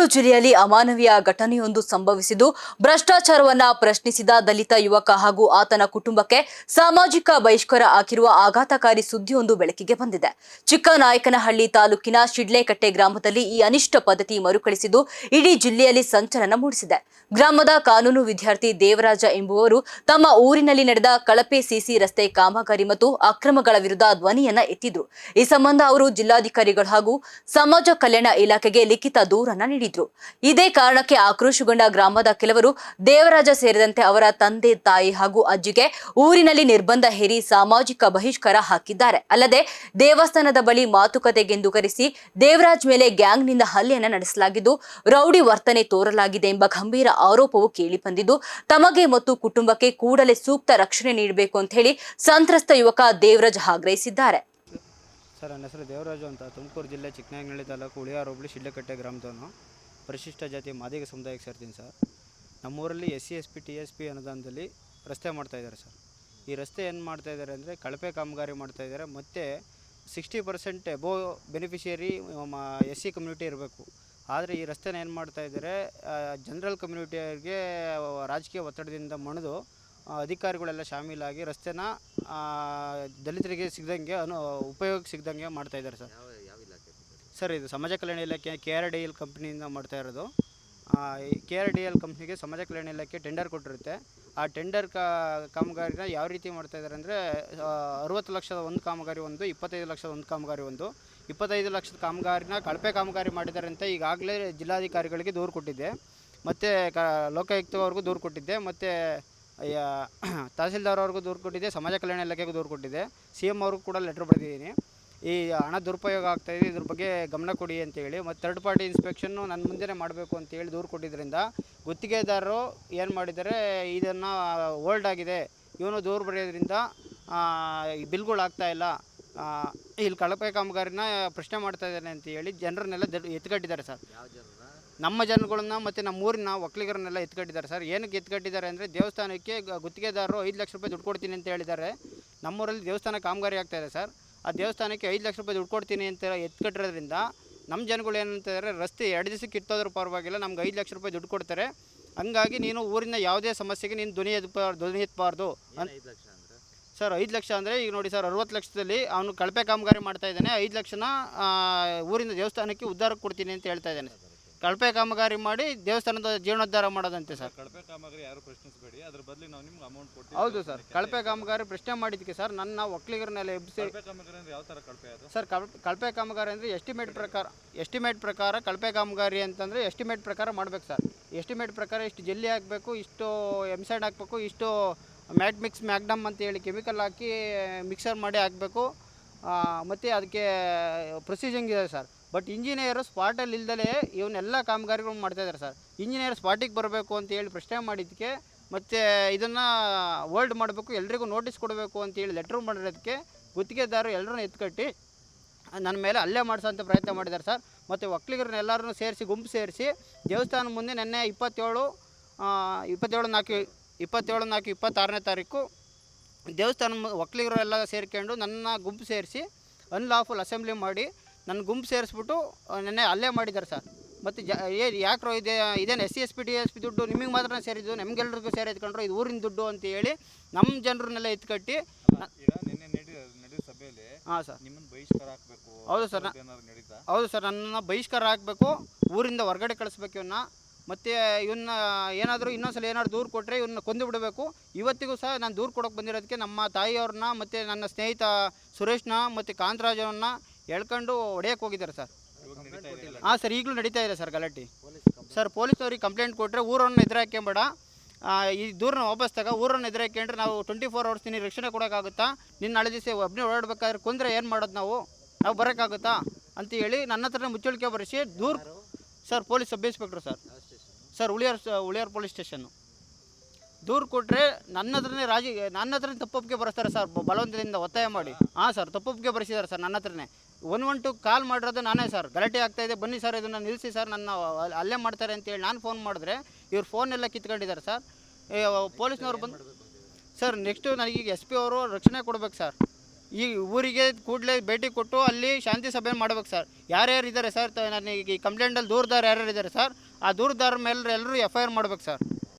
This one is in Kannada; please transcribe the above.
ತುಮಕೂರು ಜಿಲ್ಲೆಯಲ್ಲಿ ಅಮಾನವೀಯ ಘಟನೆಯೊಂದು ಸಂಭವಿಸಿದ್ದು ಭ್ರಷ್ಟಾಚಾರವನ್ನ ಪ್ರಶ್ನಿಸಿದ ದಲಿತ ಯುವಕ ಹಾಗೂ ಆತನ ಕುಟುಂಬಕ್ಕೆ ಸಾಮಾಜಿಕ ಬಹಿಷ್ಕಾರ ಹಾಕಿರುವ ಆಘಾತಕಾರಿ ಸುದ್ದಿಯೊಂದು ಬೆಳಕಿಗೆ ಬಂದಿದೆ. ಚಿಕ್ಕನಾಯಕನಹಳ್ಳಿ ತಾಲೂಕಿನ ಶಿಡ್ಲೆಕಟ್ಟೆ ಗ್ರಾಮದಲ್ಲಿ ಈ ಅನಿಷ್ಟ ಪದ್ಧತಿ ಮರುಕಳಿಸಿದ್ದು ಇಡೀ ಜಿಲ್ಲೆಯಲ್ಲಿ ಸಂಚಲನ ಮೂಡಿಸಿದೆ. ಗ್ರಾಮದ ಕಾನೂನು ವಿದ್ಯಾರ್ಥಿ ದೇವರಾಜ ಎಂಬುವರು ತಮ್ಮ ಊರಿನಲ್ಲಿ ನಡೆದ ಕಳಪೆ ಸಿಸಿ ರಸ್ತೆ ಕಾಮಗಾರಿ ಮತ್ತು ಅಕ್ರಮಗಳ ವಿರುದ್ಧ ಧ್ವನಿಯನ್ನ ಎತ್ತಿದ್ರು. ಈ ಸಂಬಂಧ ಅವರು ಜಿಲ್ಲಾಧಿಕಾರಿಗಳು ಹಾಗೂ ಸಮಾಜ ಕಲ್ಯಾಣ ಇಲಾಖೆಗೆ ಲಿಖಿತ ದೂರನ್ನ ನೀಡಿದ್ರು. ಇದೇ ಕಾರಣಕ್ಕೆ ಆಕ್ರೋಶಗೊಂಡ ಗ್ರಾಮದ ಕೆಲವರು ದೇವರಾಜ ಸೇರಿದಂತೆ ಅವರ ತಂದೆ, ತಾಯಿ ಹಾಗೂ ಅಜ್ಜಿಗೆ ಊರಿನಲ್ಲಿ ನಿರ್ಬಂಧ ಹೇರಿ ಸಾಮಾಜಿಕ ಬಹಿಷ್ಕಾರ ಹಾಕಿದ್ದಾರೆ. ಅಲ್ಲದೆ ದೇವಸ್ಥಾನದ ಬಳಿ ಮಾತುಕತೆಗೆಂದು ಕರೆಸಿ ದೇವರಾಜ್ ಮೇಲೆ ಗ್ಯಾಂಗ್ನಿಂದ ಹಲ್ಲೆಯನ್ನ ನಡೆಸಲಾಗಿದ್ದು ರೌಡಿ ವರ್ತನೆ ತೋರಲಾಗಿದೆ ಎಂಬ ಗಂಭೀರ ಆರೋಪವು ಕೇಳಿಬಂದಿದ್ದು ತಮಗೆ ಮತ್ತು ಕುಟುಂಬಕ್ಕೆ ಕೂಡಲೇ ಸೂಕ್ತ ರಕ್ಷಣೆ ನೀಡಬೇಕು ಅಂತ ಹೇಳಿ ಸಂತ್ರಸ್ತ ಯುವಕ ದೇವರಾಜ್ ಆಗ್ರಹಿಸಿದ್ದಾರೆ. ಸರ್, ನನ್ನ ಹೆಸರು ದೇವರಾಜು ಅಂತ. ತುಮಕೂರು ಜಿಲ್ಲೆ ಚಿಕ್ಕನಾಯಕನಹಳ್ಳಿ ತಾಲೂಕು ಉಳಿಯಾರ ಹೋಬಳಿ ಶಿಡ್ಲೆಕಟ್ಟೆ ಗ್ರಾಮದವನು. ಪರಿಶಿಷ್ಟ ಜಾತಿ ಮಾದಿಗ ಸಮುದಾಯಕ್ಕೆ ಸೇರ್ತೀನಿ ಸರ್. ನಮ್ಮೂರಲ್ಲಿ SC SP TSP ಅನುದಾನದಲ್ಲಿ ರಸ್ತೆ ಮಾಡ್ತಾಯಿದ್ದಾರೆ ಸರ್. ಈ ರಸ್ತೆ ಏನು ಮಾಡ್ತಾಯಿದ್ದಾರೆ ಅಂದರೆ ಕಳಪೆ ಕಾಮಗಾರಿ ಮಾಡ್ತಾಯಿದ್ದಾರೆ. ಮತ್ತು 60% ಎಬೋ ಬೆನಿಫಿಷಿಯರಿ SC ಕಮ್ಯುನಿಟಿ ಇರಬೇಕು. ಆದರೆ ಈ ರಸ್ತೆನ ಏನು ಮಾಡ್ತಾಯಿದ್ದಾರೆ, ಜನರಲ್ ಕಮ್ಯುನಿಟಿಯವರಿಗೆ ರಾಜಕೀಯ ಒತ್ತಡದಿಂದ ಮಣಿದು ಅಧಿಕಾರಿಗಳೆಲ್ಲ ಶಾಮೀಲಾಗಿ ರಸ್ತೆನ ದಲಿತರಿಗೆ ಸಿಗದಂಗೆ ಉಪಯೋಗಕ್ಕೆ ಸಿಗದಂಗೆ ಮಾಡ್ತಾಯಿದ್ದಾರೆ ಸರ್. ಸರ್, ಇದು ಸಮಾಜ ಕಲ್ಯಾಣ ಇಲಾಖೆ KRDL ಕಂಪ್ನಿಯಿಂದ ಮಾಡ್ತಾ ಇರೋದು. KRDL ಕಂಪ್ನಿಗೆ ಸಮಾಜ ಕಲ್ಯಾಣ ಇಲಾಖೆ ಟೆಂಡರ್ ಕೊಟ್ಟಿರುತ್ತೆ. ಆ ಟೆಂಡರ್ ಕಾಮಗಾರಿನ ಯಾವ ರೀತಿ ಮಾಡ್ತಾಯಿದ್ದಾರೆ ಅಂದರೆ 60 ಲಕ್ಷದ ಒಂದು ಕಾಮಗಾರಿ ಒಂದು, 25 ಲಕ್ಷದ ಒಂದು ಕಾಮಗಾರಿ ಒಂದು. 25 ಲಕ್ಷದ ಕಾಮಗಾರಿನ ಕಳಪೆ ಕಾಮಗಾರಿ ಮಾಡಿದ್ದಾರೆ ಅಂತ ಈಗಾಗಲೇ ಜಿಲ್ಲಾಧಿಕಾರಿಗಳಿಗೆ ದೂರು ಕೊಟ್ಟಿದ್ದೆ, ಮತ್ತು ಲೋಕಾಯುಕ್ತವ್ರಿಗೂ ದೂರು ಕೊಟ್ಟಿದ್ದೆ, ಮತ್ತು ತಹಸೀಲ್ದಾರ್ ಅವ್ರಿಗೂ ದೂರು ಕೊಟ್ಟಿದ್ದೆ, ಸಮಾಜ ಕಲ್ಯಾಣ ಇಲಾಖೆಗೂ ದೂರು ಕೊಟ್ಟಿದ್ದೆ, CM ಅವ್ರಿಗೂ ಕೂಡ ಲೆಟ್ರ್ ಬರೆದಿದ್ದೀನಿ. ಈ ಹಣ ದುರುಪಯೋಗ ಆಗ್ತಾಯಿದೆ, ಇದ್ರ ಬಗ್ಗೆ ಗಮನ ಕೊಡಿ ಅಂತೇಳಿ. ಮತ್ತು ಥರ್ಡ್ ಪಾರ್ಟಿ ಇನ್ಸ್ಪೆಕ್ಷನ್ನು ನನ್ನ ಮುಂದೆನೇ ಮಾಡಬೇಕು ಅಂತೇಳಿ ದೂರು ಕೊಟ್ಟಿದ್ದರಿಂದ ಗುತ್ತಿಗೆದಾರರು ಏನು ಮಾಡಿದ್ದಾರೆ, ಇದನ್ನು ಓಲ್ಡ್ ಆಗಿದೆ, ಇವನು ದೂರು ಬರೆಯೋದ್ರಿಂದ ಬಿಲ್ಗಳು ಆಗ್ತಾಯಿಲ್ಲ, ಇಲ್ಲಿ ಕಳಪೆ ಕಾಮಗಾರಿನ ಪ್ರಶ್ನೆ ಮಾಡ್ತಾಯಿದ್ದಾನೆ ಅಂತೇಳಿ ಜನರನ್ನೆಲ್ಲ ಎತ್ಕಟ್ಟಿದ್ದಾರೆ ಸರ್. ನಮ್ಮ ಜನಗಳನ್ನ ಮತ್ತು ನಮ್ಮ ಊರಿನ ಒಕ್ಕಲಿಗರನ್ನೆಲ್ಲ ಎತ್ಕಟ್ಟಿದ್ದಾರೆ ಸರ್. ಏನಕ್ಕೆ ಎತ್ಕಟ್ಟಿದ್ದಾರೆ ಅಂದರೆ ದೇವಸ್ಥಾನಕ್ಕೆ ಗುತ್ತಿಗೆದಾರರು 5 ಲಕ್ಷ ರೂಪಾಯಿ ದುಡ್ಡು ಕೊಡ್ತೀನಿ ಅಂತ ಹೇಳಿದ್ದಾರೆ. ನಮ್ಮೂರಲ್ಲಿ ದೇವಸ್ಥಾನ ಕಾಮಗಾರಿ ಆಗ್ತಾಯಿದೆ ಸರ್. ಆ ದೇವಸ್ಥಾನಕ್ಕೆ 5 ಲಕ್ಷ ರೂಪಾಯಿ ದುಡ್ಡು ಕೊಡ್ತೀನಿ ಅಂತ ಎತ್ಕಟ್ಟಿರೋದ್ರಿಂದ ನಮ್ಮ ಜನಗಳು ಏನಂತಾರೆ, ರಸ್ತೆ 2 ದಿವಸಕ್ಕೆ ಇರ್ತೋದ್ರ ಪರವಾಗಿಲ್ಲ, ನಮ್ಗೆ 5 ಲಕ್ಷ ರೂಪಾಯಿ ದುಡ್ಡು ಕೊಡ್ತಾರೆ, ಹಂಗಾಗಿ ನೀನು ಊರಿನ ಯಾವುದೇ ಸಮಸ್ಯೆಗೆ ನೀನು ಧ್ವನಿ ಎತ್ತಬಾರ್ದು ಸರ್. 5 ಲಕ್ಷ ಅಂದರೆ ಈಗ ನೋಡಿ ಸರ್, 60 ಲಕ್ಷದಲ್ಲಿ ಅವನು ಕಳಪೆ ಕಾಮಗಾರಿ ಮಾಡ್ತಾ ಇದ್ದಾನೆ. 5 ಲಕ್ಷನ ಊರಿನ ದೇವಸ್ಥಾನಕ್ಕೆ ಉದ್ಧಾರಕ್ಕೆ ಕೊಡ್ತೀನಿ ಅಂತ ಹೇಳ್ತಾ ಇದ್ದಾನೆ. ಕಳಪೆ ಕಾಮಗಾರಿ ಮಾಡಿ ದೇವಸ್ಥಾನದ ಜೀರ್ಣೋದ್ಧಾರ ಮಾಡೋದಂತೆ ಸರ್. ಕಳಪೆ ಕಾಮಗಾರಿ ಯಾರು ಪ್ರಶ್ನಿಸಬೇಡಿ, ಅದ್ರ ಬದಲು ನಾವು ನಿಮ್ಗೆ ಅಮೌಂಟ್ ಕೊಡ್ತೀವಿ. ಹೌದು ಸರ್, ಕಳಪೆ ಕಾಮಗಾರಿ ಪ್ರಶ್ನೆ ಮಾಡಿದ್ದಕ್ಕೆ ಸರ್ ನನ್ನ ಒಕ್ಕಲಿಗರನ್ನೆಲ್ಲ ಎಬ್ಬಿಸಿ. ಕಳಪೆ ಕಾಮಗಾರಿ ಅಂದರೆ ಯಾವ ಥರ ಕಳಪೆ ಅದು ಸರ್? ಕಳಪೆ ಕಾಮಗಾರಿ ಅಂದರೆ ಎಸ್ಟಿಮೇಟ್ ಪ್ರಕಾರ ಕಳಪೆ ಕಾಮಗಾರಿ ಅಂತಂದರೆ ಎಸ್ಟಿಮೇಟ್ ಪ್ರಕಾರ ಮಾಡಬೇಕು ಸರ್. ಎಸ್ಟಿಮೇಟ್ ಪ್ರಕಾರ ಇಷ್ಟು ಜಲ್ಲಿ ಹಾಕಬೇಕು, ಇಷ್ಟು MSAID ಹಾಕಬೇಕು, ಇಷ್ಟು ಮ್ಯಾಗ್ನಮ್ ಅಂತೇಳಿ ಕೆಮಿಕಲ್ ಹಾಕಿ ಮಿಕ್ಸರ್ ಮಾಡಿ ಹಾಕಬೇಕು, ಮತ್ತು ಅದಕ್ಕೆ ಪ್ರೊಸೀಜಿಂಗ್ ಇದೆ ಸರ್. ಬಟ್ ಇಂಜಿನಿಯರು ಸ್ಪಾಟಲ್ಲಿ ಇಲ್ದಲೇ ಇವನ್ನೆಲ್ಲ ಕಾಮಗಾರಿಗಳು ಮಾಡ್ತಾಯಿದ್ದಾರೆ ಸರ್. ಇಂಜಿನಿಯರ್ ಸ್ಪಾಟಿಗೆ ಬರಬೇಕು ಅಂತೇಳಿ ಪ್ರಶ್ನೆ ಮಾಡಿದ್ದಕ್ಕೆ, ಮತ್ತು ಇದನ್ನು ಓಲ್ಡ್ ಮಾಡಬೇಕು, ಎಲ್ರಿಗೂ ನೋಟಿಸ್ ಕೊಡಬೇಕು ಅಂತೇಳಿ ಲೆಟ್ರ್ ಮಾಡಿರೋದಕ್ಕೆ ಗುತ್ತಿಗೆದಾರರು ಎಲ್ಲರೂ ಎತ್ಕಟ್ಟಿ ನನ್ನ ಮೇಲೆ ಹಲ್ಲೆ ಮಾಡಿಸೋಂಥ ಪ್ರಯತ್ನ ಮಾಡಿದ್ದಾರೆ ಸರ್. ಮತ್ತು ಒಕ್ಕಲಿಗರನ್ನೆಲ್ಲರೂ ಸೇರಿಸಿ ಗುಂಪು ಸೇರಿಸಿ ದೇವಸ್ಥಾನ ಮುಂದೆ ನಿನ್ನೆ 27/4/26ನೇ ತಾರೀಕು ದೇವಸ್ಥಾನ ಒಕ್ಕಲಿಗರೆಲ್ಲ ಸೇರ್ಕೊಂಡು ನನ್ನ ಗುಂಪು ಸೇರಿಸಿ ಅನ್ಲಾಫುಲ್ ಅಸೆಂಬ್ಲಿ ಮಾಡಿ ನನ್ನ ಗುಂಪು ಸೇರಿಸ್ಬಿಟ್ಟು ನೆನ್ನೆ ಹಲ್ಲೆ ಮಾಡಿದ್ದಾರೆ ಸರ್. ಮತ್ತು ಯಾಕ್ರೋ ಇದೇನು SC SP TSP ದುಡ್ಡು ನಿಮಗೆ ಮಾತ್ರ ಸೇರಿದ್ದು, ನಮಗೆಲ್ಲರಿಗೂ ಸೇರಿದ್ಕೊಂಡ್ರು, ಇದು ಊರಿನ ದುಡ್ಡು ಅಂತ ಹೇಳಿ ನಮ್ಮ ಜನರನ್ನೆಲ್ಲ ಎತ್ಕಟ್ಟಿ ನಿನ್ನೆ ನಡೆದ ಸಭೆಯಲ್ಲಿ ಹಾಂ ಸರ್ ನಿಮ್ಮನ್ನು ಬಹಿಷ್ಕಾರ ಹಾಕಬೇಕು. ಹೌದು ಸರ್, ಹೌದು ಸರ್, ನನ್ನನ್ನು ಬಹಿಷ್ಕಾರ ಹಾಕಬೇಕು, ಊರಿಂದ ಹೊರಗಡೆ ಕಳಿಸ್ಬೇಕು ಇವನ್ನ. ಮತ್ತು ಇವನ್ನ ಏನಾದರೂ ಇನ್ನೊಂದ್ಸಲ ಏನಾದ್ರು ದೂರು ಕೊಟ್ಟರೆ ಇವನ್ನ ಕೊಂದು ಬಿಡಬೇಕು. ಇವತ್ತಿಗೂ ಸಹ ನಾನು ದೂರು ಕೊಡೋಕೆ ಬಂದಿರೋದಕ್ಕೆ ನಮ್ಮ ತಾಯಿಯವ್ರನ್ನ ಮತ್ತು ನನ್ನ ಸ್ನೇಹಿತ ಸುರೇಶ್ನ ಮತ್ತು ಕಾಂತರಾಜವ್ರನ್ನ ಎಳ್ಕೊಂಡು ಹೊಡೆಯೋಕ್ಕೆ ಹೋಗಿದ್ದಾರೆ ಸರ್. ಹಾಂ ಸರ್, ಈಗಲೂ ನಡೀತಾ ಇದೆ ಸರ್ ಗಲಾಟೆ. ಸರ್, ಪೊಲೀಸ್ನವ್ರಿಗೆ ಕಂಪ್ಲೇಂಟ್ ಕೊಟ್ಟರೆ ಊರನ್ನು ಎದುರಾಕ್ಯಂಬೇಡ, ಈ ದೂರನ್ನ ವಾಪಸ್ ತಗ, ಊರನ್ನು ಎದುರಾಕ್ಯಂಡ್ರೆ ನಾವು 24 hours ನಿನ್ನ ರಕ್ಷಣೆ ಕೊಡೋಕ್ಕಾಗುತ್ತಾ? ನಿನ್ನ ನಾಳೆ ದಿವಸ ಒಬ್ಬನೇ ಓಡಾಡಬೇಕಾದ್ರೆ ಕೊಂದರೆ ಏನು ಮಾಡೋದು ನಾವು ಬರೋಕ್ಕಾಗುತ್ತಾ ಅಂತ ಹೇಳಿ ನನ್ನ ಹತ್ರನೇ ಮುಚ್ಚಳಿಕೆ ಬರೆಸಿ ದೂರು. Sir, police sub inspector sir, Uliyar police station. ದೂರು ಕೊಟ್ಟರೆ ನನ್ನ ಹತ್ರನೇ ತಪ್ಪೊಪ್ಪಿಗೆ ಬರೆಸ್ತಾರೆ ಸರ್, ಬಲವಂತದಿಂದ ಒತ್ತಾಯ ಮಾಡಿ. ಹಾಂ ಸರ್, ತಪ್ಪೊಪ್ಪಿಗೆ ಬರೆಸಿದ್ದಾರೆ ಸರ್ ನನ್ನ ಹತ್ರನೇ. 112 ಕಾಲ್ ಮಾಡಿರೋದು ನಾನೇ ಸರ್. ಗಲಾಟೆ ಆಗ್ತಾಯಿದೆ, ಬನ್ನಿ ಸರ್, ಇದನ್ನು ನಿಲ್ಲಿಸಿ ಸರ್, ನನ್ನ ಅಲ್ಲೇ ಮಾಡ್ತಾರೆ ಅಂತೇಳಿ ನಾನು ಫೋನ್ ಮಾಡಿದ್ರೆ ಇವ್ರು ಫೋನೆಲ್ಲ ಕಿತ್ಕೊಂಡಿದ್ದಾರೆ ಸರ್. ಪೊಲೀಸ್ನವ್ರು ಬಂದು ಸರ್, ನೆಕ್ಸ್ಟು ನನಗೀಗ SP ಅವರು ರಕ್ಷಣೆ ಕೊಡ್ಬೇಕು ಸರ್. ಈ ಊರಿಗೆ ಕೂಡಲೇ ಭೇಟಿ ಕೊಟ್ಟು ಅಲ್ಲಿ ಶಾಂತಿ ಸಭೆ ಮಾಡ್ಬೇಕು ಸರ್. ಯಾರ್ಯಾರು ಇದ್ದಾರೆ ಸರ್, ನನಗೆ ಈ ಕಂಪ್ಲೇಂಟಲ್ಲಿ ದೂರದಾರ ಯಾರ್ಯಾರು ಇದ್ದಾರೆ ಸರ್, ಆ ದೂರದಾರ ಮೇಲೆ ಎಲ್ಲರೂ FIR ಮಾಡ್ಬೇಕು ಸರ್.